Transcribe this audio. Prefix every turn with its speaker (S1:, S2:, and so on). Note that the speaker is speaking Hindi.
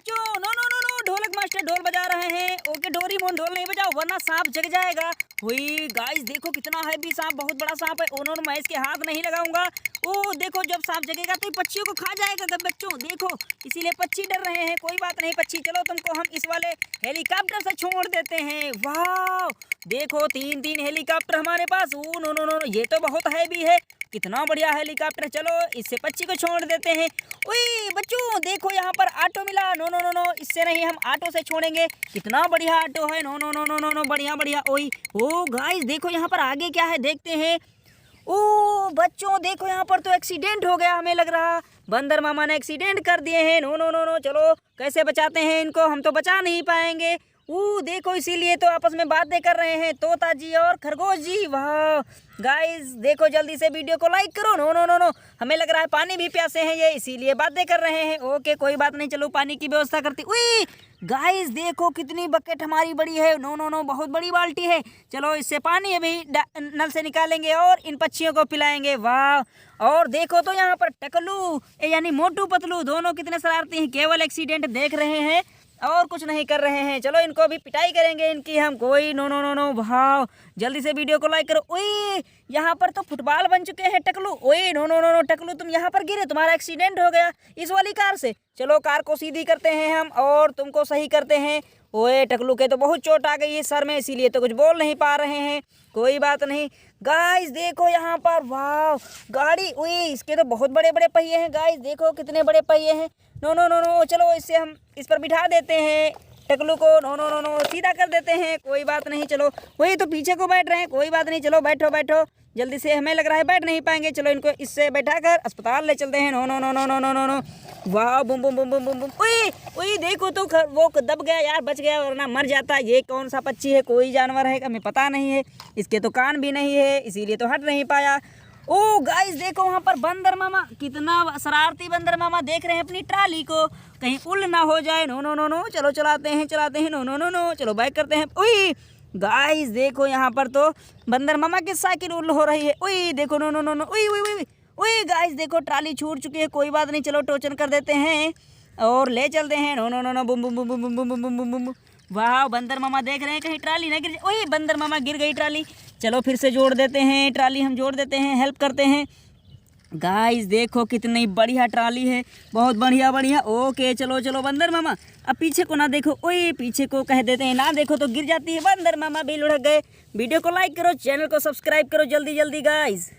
S1: बच्चों, नो नो नो नो, ढोलक मास्टर ढोल बजा रहे हैं। ओके डोरीमोन, ढोल नहीं बजाओ वरना सांप जग जाएगा। हुई गाइस, देखो कितना हैवी सांप, बहुत बड़ा सांप है। ओ नो नो, मैं इसके हाथ नहीं लगाऊंगा। ओ देखो, जब सांप जगेगा तो पक्षियों को खा जाएगा। सब बच्चों देखो, इसीलिए पक्षी डर रहे हैं। कोई बात नहीं पक्षी, चलो तुमको हम इस वाले हेलीकॉप्टर से छोड़ देते हैं। वाह, देखो तीन तीन हेलीकॉप्टर हमारे पास। ओ नो नो नो, ये तो बहुत हैवी है। कितना बढ़िया हेलीकॉप्टर, चलो इससे पक्षी को छोड़ देते हैं। ओए बच्चों, देखो यहाँ पर ऑटो मिला। नो नो नो नो, इससे नहीं, हम ऑटो से छोड़ेंगे। कितना बढ़िया ऑटो है। No no no no no no, बढ़िया बढ़िया। ओए ओ गाइस, देखो यहाँ पर आगे क्या है, देखते हैं। ओ बच्चों, देखो यहाँ पर तो एक्सीडेंट हो गया। हमें लग रहा बंदर मामा ने एक्सीडेंट कर दिए हैं। नो नो नो नो, चलो कैसे बचाते हैं इनको, हम तो बचा नहीं पाएंगे। देखो, इसीलिए तो आपस में बातें कर रहे हैं तोता जी और खरगोश जी। वाह गाइस, देखो जल्दी से वीडियो को लाइक करो। नो नो नो नो, हमें लग रहा है पानी भी प्यासे हैं ये, इसीलिए बातें कर रहे हैं। ओके कोई बात नहीं, चलो पानी की व्यवस्था करती। उई गाइस, देखो कितनी बकेट हमारी बड़ी है। नो नो नो, बहुत बड़ी बाल्टी है। चलो इससे पानी अभी नल से निकालेंगे और इन पक्षियों को पिलाएंगे। वाह, और देखो तो यहाँ पर टकलू यानी मोटू पतलू दोनों कितने शरारती हैं, केवल एक्सीडेंट देख रहे हैं और कुछ नहीं कर रहे हैं। चलो इनको भी पिटाई करेंगे इनकी हम। कोई नो नो नो नो, भाव जल्दी से वीडियो को लाइक करो। ओए यहाँ पर तो फुटबॉल बन चुके हैं टकलू। ओए नो नो नो नो, टकलू तुम यहाँ पर गिरे, तुम्हारा एक्सीडेंट हो गया इस वाली कार से। चलो कार को सीधी करते हैं हम और तुमको सही करते हैं। ओए टकलू के तो बहुत चोट आ गई है सर में, इसीलिए तो कुछ बोल नहीं पा रहे हैं। कोई बात नहीं गाइस, देखो यहाँ पर वाह गाड़ी। ओए इसके तो बहुत बड़े बड़े पहिए हैं गाइस, देखो कितने बड़े पहिए हैं। नो नो नो नो, चलो इससे हम इस पर बिठा देते हैं टकलू को। नो नो नो नो, सीधा कर देते हैं। कोई बात नहीं, चलो वही तो पीछे को बैठ रहे हैं। कोई बात नहीं, चलो बैठो बैठो जल्दी से, हमें लग रहा है बैठ नहीं पाएंगे। चलो इनको इससे बैठाकर अस्पताल ले चलते हैं। No no no no no no no no, वाह बुम बुम बुम बुम बुम बुम। ओए ओए देखो तो वो दब गया यार, बच गया वरना मर जाता। ये कौन सा पक्षी है, कोई जानवर है हमें पता नहीं है। इसके तो कान भी नहीं है, इसीलिए तो हट नहीं पाया। ओ गाइस, देखो वहाँ पर बंदर मामा, कितना शरारती बंदर मामा देख रहे हैं अपनी ट्राली को, कहीं उल्ल ना हो जाए। नो नो नो नो, चलो चलाते हैं। नो नो नो नो, चलो बाइक करते हैं। ओए गाइस, देखो यहाँ पर तो बंदर मामा की साइकिल उल्ल हो रही है। ओए देखो, नो नो नो नो, ओए ओए ओए ओए गाइस, देखो ट्राली छूट चुकी है। कोई बात नहीं, चलो टोचन कर देते हैं और ले चलते हैं। No no no no, Bum Bum Bum Bum Bum Bum Bum Bum. वाह, बंदर मामा देख रहे हैं कहीं ट्राली ना गिर जाए। ओए बंदर मामा गिर गई ट्राली। चलो फिर से जोड़ देते हैं ट्राली, हम जोड़ देते हैं, हेल्प करते हैं। गाइस देखो कितनी बढ़िया ट्राली है, बहुत बढ़िया बढ़िया। ओके चलो चलो बंदर मामा, अब पीछे को ना देखो। ओए पीछे को कह देते हैं, ना देखो तो गिर जाती है। बंदर मामा भी लुढ़क गए। वीडियो को लाइक करो, चैनल को सब्सक्राइब करो जल्दी जल्दी गाइस।